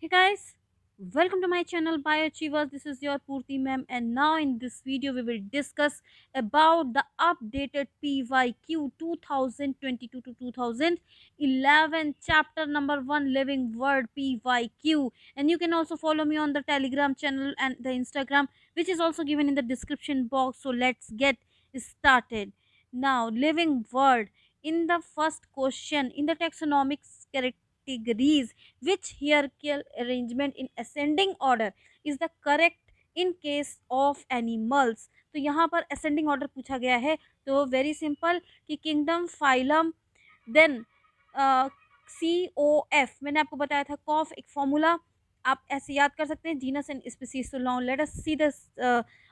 Hey guys, welcome to my channel Bioachievers. This is your Purti ma'am, and now in this video we will discuss about the updated PYQ 2022 to 2011 chapter number 1 living word PYQ. And you can also follow me on the Telegram channel and the Instagram, which is also given in the description box. So let's get started. Now, living word, in the first question in the taxonomics categories, which hierarchical arrangement in ascending order is the correct in case of animals? तो यहाँ पर ascending order पूछा गया है, तो very simple कि kingdom, phylum, then COF, मैंने आपको बताया था कॉफ एक फॉर्मूला, आप ऐसे याद कर सकते हैं, जीनस एंड स्पीसीज. तो now let us see the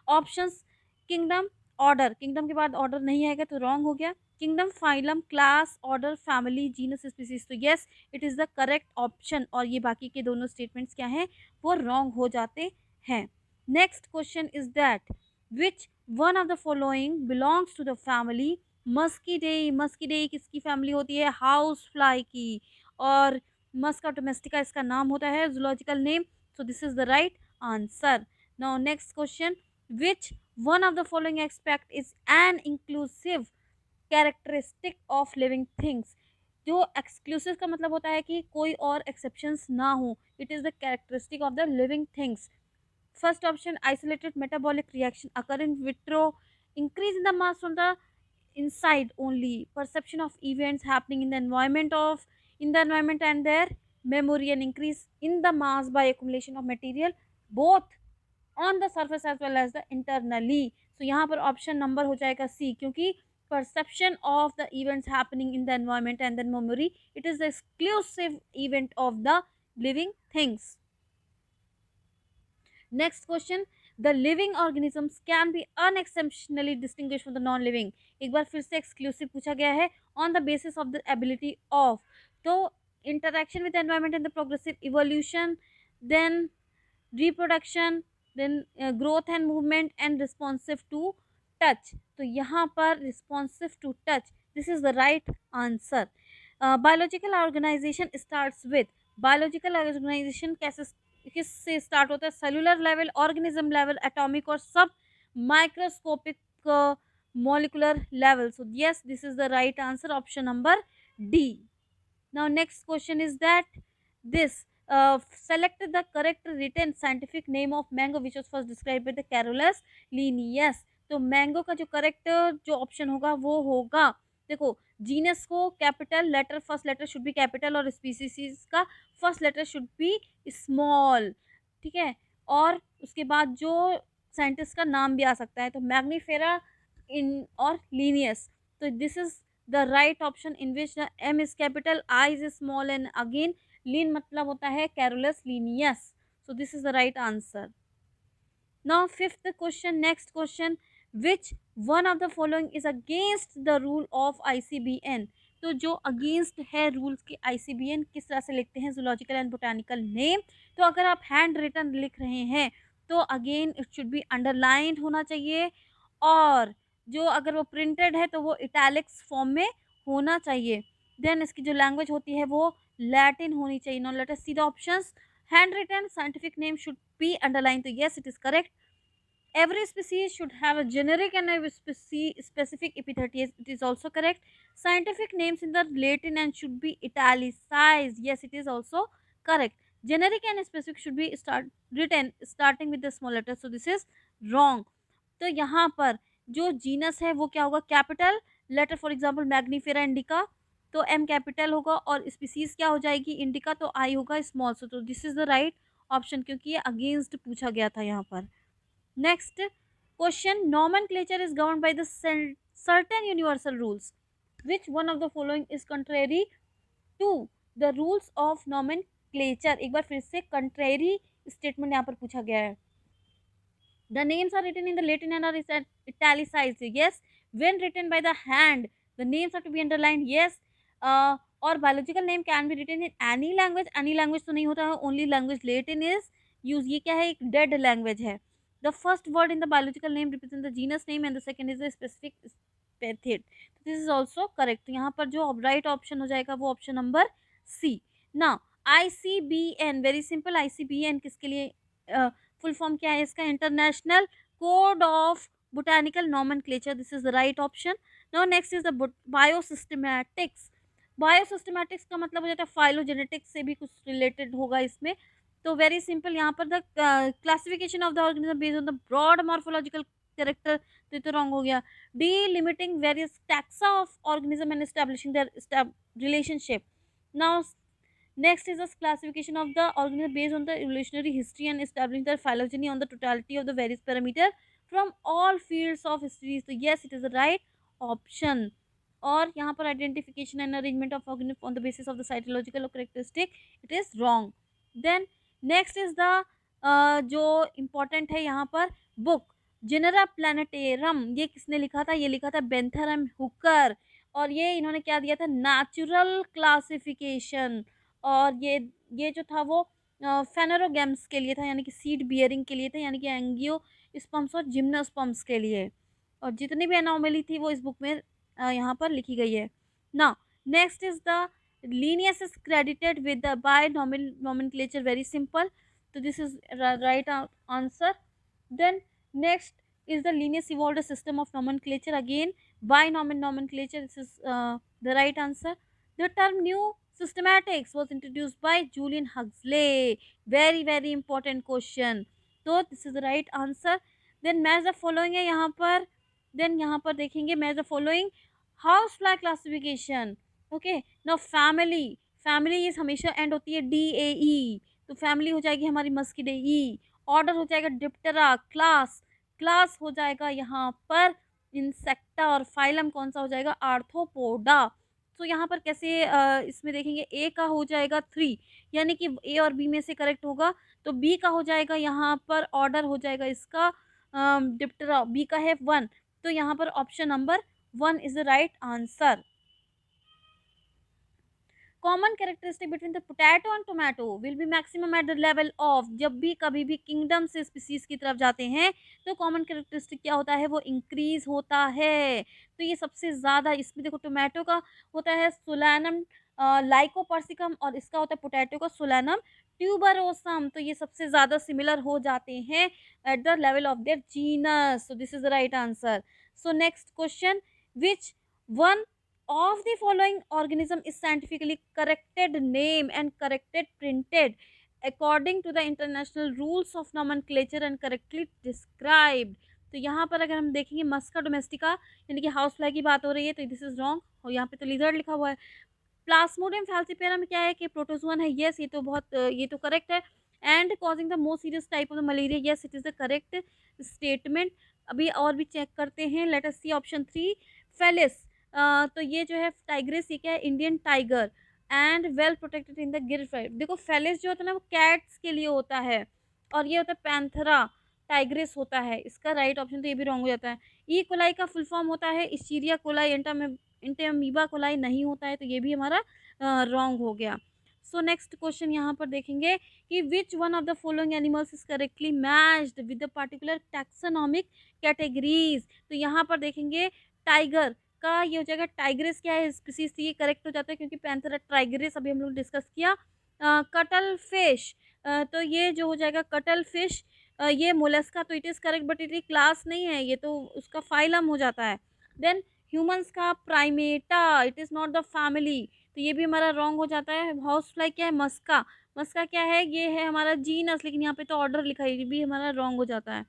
options. Kingdom, order, kingdom के बाद ऑर्डर नहीं आएगा तो रॉन्ग हो गया. Kingdom, phylum, class, order, family, genus, species. तो yes, it is the correct option. और ये बाकी के दोनों स्टेटमेंट्स क्या हैं, वो रॉन्ग हो जाते हैं. Next question is that which one of the following belongs to the family Muscidae. Muscidae किसकी फैमिली होती है? हाउस फ्लाई की. और मस्का डोमेस्टिका इसका नाम होता है, zoological name. So this is the right answer. Now next question, which one of the following aspect is an inclusive characteristic of living things. जो एक्सक्लूसिव का मतलब होता है कि कोई और एक्सेप्शंस ना हो. It is the characteristic of the living things. First option, isolated metabolic reaction occur in vitro, increase in the mass from the inside only, perception of events happening in the environment and their memory, and increase in the mass by accumulation of material both on the surface as well as the internally. So यहाँ पर option number हो जाएगा C, क्योंकि perception of the events happening in the environment and the memory, it is the exclusive event of the living things. Next question, the living organisms can be unexceptionally distinguish from the non living. एक बार फिर से exclusive पूछा गया है, on the basis of the ability of. तो interaction with environment and the progressive evolution, then reproduction, then growth and movement and responsive to touch. तो यहाँ पर responsive to touch, this is the right answer. Biological organisation starts with. Biological organisation कैसे किससे start होता है? Cellular level, organism level, atomic और submicroscopic molecular level. So yes, this is the right answer, option number D. Now next question is that this select the correct written scientific name of mango which was first described by the Carolus Linnaeus. तो mango का जो correct जो option होगा वो होगा, देखो, genus को capital letter, first letter should be capital, और स्पीसीज का first letter should be small. ठीक है, और उसके बाद जो साइंटिस्ट का नाम भी आ सकता है, तो मैग्नीफेरा इन और लीनियस. तो this is the right option in which the M is capital, I is small, and again Linn मतलब होता है Carolus Linnaeus. So this is the right answer. Now fifth question, next question, which one of the following is against the rule of ICBN. तो जो against है rules के ICBN, किस तरह से लिखते हैं? Zoological and botanical name. तो अगर आप हैंड रिटन लिख रहे हैं तो again it should be underlined होना चाहिए, और जो अगर वो प्रिंटेड है तो वो इटैलिक्स फॉर्म में होना चाहिए. देन इसकी जो लैंग्वेज होती है वो लैटिन होनी चाहिए. Now let us see the options. Hand written scientific name should be underline. तो yes, it is correct. Every species should have a generic and a specific epithet. Yes, it is also correct. Scientific names in the Latin and should be italicized. Yes, it is also correct. Generic and specific should be written starting with the small letter. So this is wrong. तो यहाँ पर जो genus है वो क्या होगा? Capital letter, for example Mangifera indica, तो M capital होगा, और स्पीसीज क्या हो जाएगी? इंडिका, तो आई होगा स्मॉल. सो तो this is the right option, क्योंकि ये अगेंस्ट पूछा गया था यहाँ पर. Next question, nomenclature is governed by the certain universal rules. Which one of the following is contrary to the rules of nomenclature? एक बार फिर से contrary statement यहाँ पर पूछा गया है. The names are written in the Latin and are italicized. Yes. When written by the hand, the names have to be underlined. Yes. और biological name can be written in any language. Any language तो नहीं होता है, only language Latin is used. ये क्या है? एक dead language है. The first word in the biological name represents the genus name and the second is the specific epithet. This is also correct. तो यहाँ पर जो right option हो जाएगा वो option number C. Now ICBN, very simple, ICBN किसके लिए full form क्या है इसका? International code of botanical nomenclature, this is the right option. Now next is the biosystematics. Biosystematics का मतलब हो जाता है फाइलोजेनेटिक्स से भी कुछ रिलेटेड होगा इसमें. तो वेरी सिंपल, यहाँ पर the classification of the organism based on the broad morphological character, तो ये तो रॉन्ग हो गया. delimiting various taxa of organism and establishing their relationship. Now next is the classification of the organism based on the evolutionary history and establishing their phylogeny on the totality of the various parameter from all fields of history. So yes, it is the right option. और यहाँ पर identification and arrangement of organism on the basis of the cytological characteristic, it is wrong. Then next is the जो important है यहाँ पर book genre प्लानिटेरम, ये किसने लिखा था? ये लिखा था बेंथर हुकर. और ये इन्होंने क्या दिया था? Natural classification. और ये जो था वो फेनरोगेम्स के लिए था, यानी कि सीड बियरिंग के लिए था, यानी कि एंगियो स्पम्स और जिम्नोस्पर्म्स के लिए. और जितनी भी एनोमली थी वो इस बुक में यहाँ पर लिखी गई है. Now next is the Linnaeus is credited with the by nomenclature, very simple. तो this is right answer. Then next is the Linnaeus evolved a system of nomenclature, again binomial nomenclature, this is the right answer. The term new systematics was introduced by Julian Huxley, very important question. So this is the right answer. Then match the following है यहाँ पर. then यहाँ पर देखेंगे match the following house fly classification. okay, now family is हमेशा end होती है DAE, तो family हो जाएगी हमारी मस्किडेई. ऑर्डर हो जाएगा डिप्टेरा. क्लास हो जाएगा यहाँ पर इंसेक्टा. और फाइलम कौन सा हो जाएगा? आर्थ्रोपोडा. तो यहाँ पर कैसे इसमें देखेंगे, ए का हो जाएगा 3, यानी कि ए और बी में से करेक्ट होगा. तो बी का हो जाएगा यहाँ पर ऑर्डर हो जाएगा इसका डिप्टेरा. बी का है 1, तो यहाँ पर option number 1 is the right answer. Common characteristic between the potato and tomato will be maximum at the level of. जब भी कभी भी किंगडम से स्पीसीज की तरफ जाते हैं तो कॉमन कैरेक्टरिस्टिक क्या होता है? वो इंक्रीज होता है. तो ये सबसे ज़्यादा इसमें देखो, टोमेटो का होता है सोलैनम लाइकोपर्सिकम और इसका होता है पोटैटो का सोलैनम ट्यूबरोसम. तो ये सबसे ज़्यादा सिमिलर हो जाते हैं at the level of their genus. So this is the right answer. So next question, which one of the following organism is scientifically corrected name and corrected printed according to the international rules of nomenclature and correctly described. तो यहाँ पर अगर हम देखेंगे मस्का domestica, यानी कि house fly की बात हो रही है, तो दिस इज रॉन्ग. और यहाँ पे तो लिजर्ड लिखा हुआ है. प्लास्मोडियम फैल्सिपेरा में क्या है कि प्रोटोजोन है. यस, ये तो करेक्ट है. And causing the most serious type of the malaria, yes it is the correct statement. अभी और भी चेक करते हैं. Let us see option 3 Felis. तो ये जो है टाइग्रिस, ये क्या है? Indian tiger and well protected in the Gir tribe. देखो फेलिस जो होता है ना वो कैट्स के लिए होता है, और ये होता है पैंथरा टाइग्रिस होता है. इसका राइट ऑप्शन तो ये भी रॉन्ग हो जाता है. ई कोलाई का फुल फॉर्म होता है इस्चीरिया कोलाई, इंटेमीबा कोलाई नहीं होता है, तो ये भी हमारा रॉन्ग हो गया. सो नेक्स्ट क्वेश्चन यहाँ पर देखेंगे कि विच one of the following animals is correctly matched with the particular taxonomic categories. तो यहाँ पर देखेंगे टाइगर का ये हो जाएगा टाइग्रिस, क्या है स्पीसीज थी, ये करेक्ट हो जाता है क्योंकि पैंथेरा टाइग्रिस अभी हम लोग डिस्कस किया. कटल फिश, तो ये जो हो जाएगा कटल फिश, ये मोलस्का, तो it is correct but it class नहीं है, ये तो उसका फाइलम हो जाता है. देन ह्यूमंस का Primata, it is not the family, तो ये भी हमारा रॉन्ग हो जाता है. हाउस फ्लाई क्या है? मस्का. मस्का क्या है? ये है हमारा जीनस, लेकिन यहाँ पे तो ऑर्डर लिखा है, ये भी हमारा रॉन्ग हो जाता है.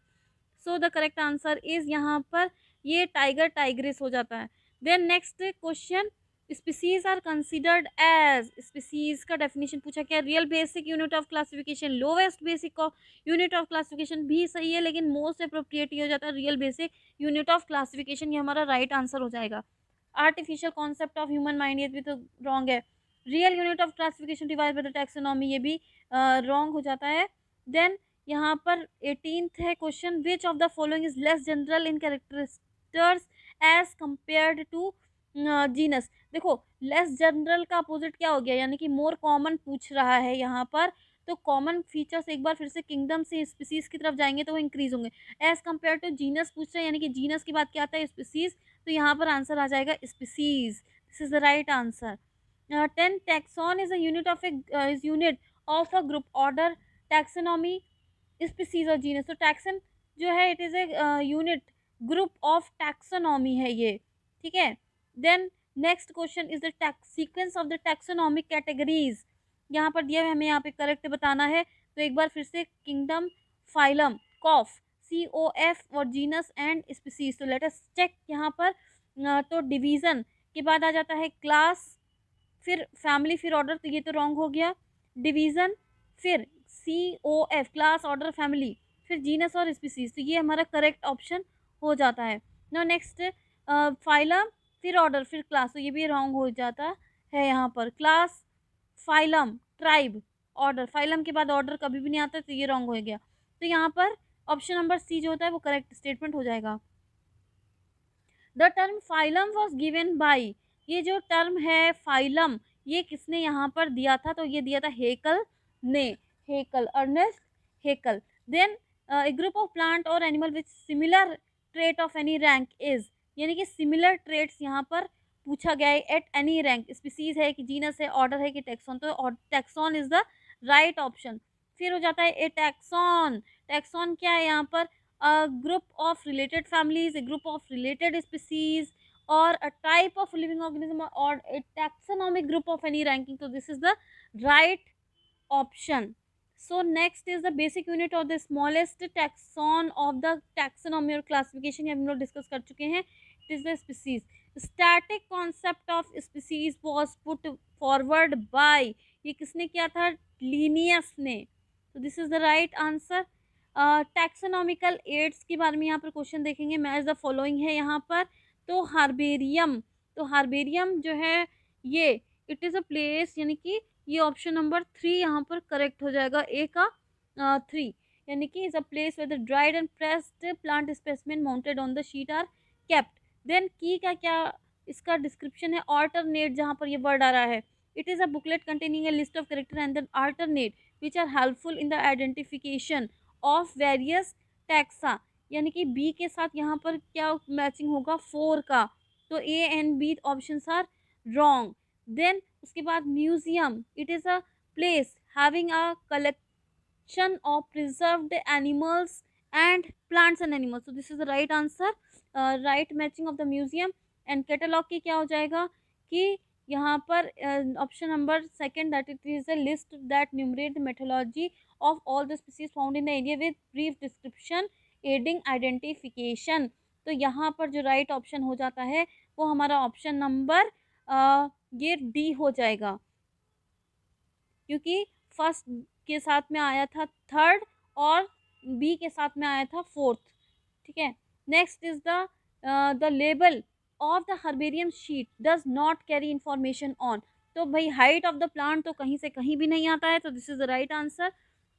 So the correct answer is यहाँ पर ये टाइगर टाइग्रिस हो जाता है. Then next question, species are considered as. Species का डेफिनेशन पूछा क्या? Real basic unit of classification, lowest basic unit of classification भी सही है, लेकिन मोस्ट अप्रोप्रिएट हो जाता है real basic unit of classification. ये हमारा राइट आंसर हो जाएगा. Artificial concept of human mind, ये भी तो रॉन्ग है. Real unit of classification divide by the taxonomy, ये भी रॉन्ग हो जाता है. देन यहाँ पर 18th है question, which of the following is less general in characteristics as compared to genus. देखो लेस जनरल का अपोजिट क्या हो गया, यानी कि मोर कॉमन पूछ रहा है यहाँ पर. तो कॉमन फीचर्स एक बार फिर से किंगडम से स्पीसीज की तरफ जाएंगे तो वो इंक्रीज होंगे. एज कंपेयर टू जीनस पूछ रहे हैं, यानी कि जीनस की बात क्या आता है? स्पीसीज. तो यहाँ पर आंसर आ जाएगा species. This is the right answer. 10 taxon is a unit of a group, order, taxonomy, species और genus. तो taxon जो है it is a unit group of taxonomy है ये, ठीक है. Then next question is the sequence of the taxonomic categories. यहाँ पर दिया है, हमें यहाँ पे करेक्ट बताना है. तो एक बार फिर से किंगडम, फाइलम, कॉफ, COF और जीनस एंड स्पीसीज. तो लेट अस चेक यहाँ पर. तो डिवीजन के बाद आ जाता है क्लास, फिर फैमिली, फिर ऑर्डर. तो ये तो रॉन्ग हो गया. डिवीजन, फिर COF क्लास, ऑर्डर, फैमिली, फिर जीनस और स्पीसीज. तो ये हमारा करेक्ट ऑप्शन हो जाता है. नो नेक्स्ट फाइलम, फिर ऑर्डर, फिर क्लास. तो ये भी रॉन्ग हो जाता है यहाँ पर. Class, phylum, tribe, order. Phylum के बाद ऑर्डर कभी भी नहीं आता, तो ये रॉन्ग हो गया. तो यहाँ पर ऑप्शन नंबर सी जो होता है वो करेक्ट स्टेटमेंट हो जाएगा. The term phylum was given by, ये जो टर्म है फाइलम, ये किसने यहाँ पर दिया था? तो ये दिया था हेकल ने. Haeckel, Ernst Haeckel. Then a group of plant और animal with similar trait of any rank is, यानी कि सिमिलर ट्रेट्स यहाँ पर पूछा गया है. एट एनी रैंक, स्पीसीज है कि जीनस है, ऑर्डर है कि टैक्सॉन. तो taxon is the right option. फिर हो जाता है ए टैक्सॉन. टैक्सॉन क्या है यहाँ पर? A group of related families, a group of related species, or a type of living organism, or a taxonomic group of any ranking. So this is the right option. So next is the basic unit of the smallest taxon of the taxonomy or classification. हम लोग discuss कर चुके हैं. It is the species. Static concept of species was put forward by, ये किसने किया था? Linnaeus ने. So this is the right answer. Taxonomical aids के बारे में यहाँ पर क्वेश्चन देखेंगे. मैच द फॉलोइंग है यहाँ पर. तो हार्बेरियम, तो हार्बेरियम जो है ये इट इज़ अ प्लेस, यानी कि ये ऑप्शन नंबर 3 यहाँ पर करेक्ट हो जाएगा. ए का 3, यानी कि is a place where the dried and pressed plant specimen mounted on the sheet are kept. Then key का क्या इसका डिस्क्रिप्शन है? ऑल्टरनेट, जहाँ पर ये वर्ड आ रहा है. It is a booklet containing a list of character and then alternate which are helpful in the identification of various taxa, यानी कि बी के साथ यहाँ पर क्या मैचिंग होगा? 4 का. तो A and B options are wrong. Then उसके बाद museum, it is a place having a collection of preserved animals and plants and animals. तो this is the right answer, right matching of the museum. And catalog की क्या हो जाएगा कि यहाँ पर option number second, that it is a list that numerate the methodology of all the species found in the area with brief description aiding identification. तो यहाँ पर जो राइट ऑप्शन हो जाता है वो हमारा ऑप्शन नंबर ये डी हो जाएगा, क्योंकि फर्स्ट के साथ में आया था थर्ड और बी के साथ में आया था फोर्थ. ठीक है. Next is the label of the herbarium sheet does not carry information on. तो भाई हाइट ऑफ द प्लांट तो कहीं से कहीं भी नहीं आता है. तो this is the right answer.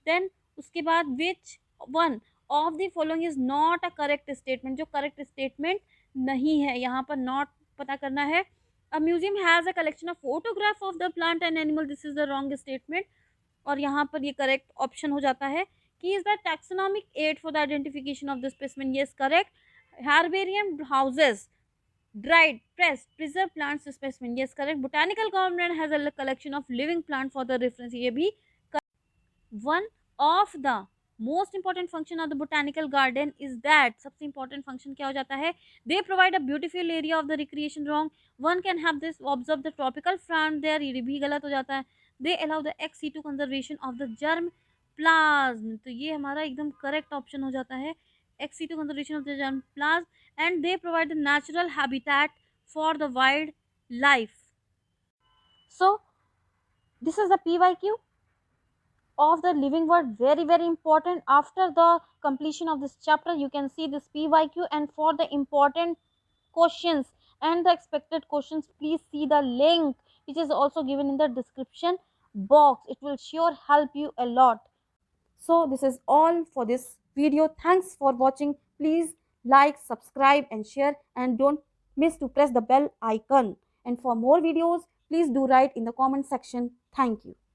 Then उसके बाद which one of the following is not a correct statement, जो करेक्ट स्टेटमेंट नहीं है यहाँ पर नॉट पता करना है. A museum has a collection of photograph of the plant and animal, this is the wrong statement. और यहाँ पर ये करेक्ट ऑप्शन हो जाता है कि is the taxonomic aid for the identification of the specimen, yes correct. Herbarium houses dried, pressed, preserved plants specimen, yes correct. Botanical garden has a collection of living plant for the reference, ये भी. One of the most important function of the botanical garden is that, सबसे important function क्या हो जाता है? They provide a beautiful area of the recreation. wrong. One can have this observe the tropical plant there, ये भी गलत हो जाता है. They allow the ex situ conservation of the germ plasm, तो ये हमारा एकदम करेक्ट ऑप्शन हो जाता है. ex situ conservation of the germ plasm, and they provide the natural habitat for the wildlife. So this is the PYQ of the living world, very very important. After the completion of this chapter you can see this PYQ, and for the important questions and the expected questions please see the link which is also given in the description box. It will sure help you a lot. So this is all for this video. Thanks for watching. Please like, subscribe and share, and don't miss to press the bell icon. And for more videos please do write in the comment section. Thank you.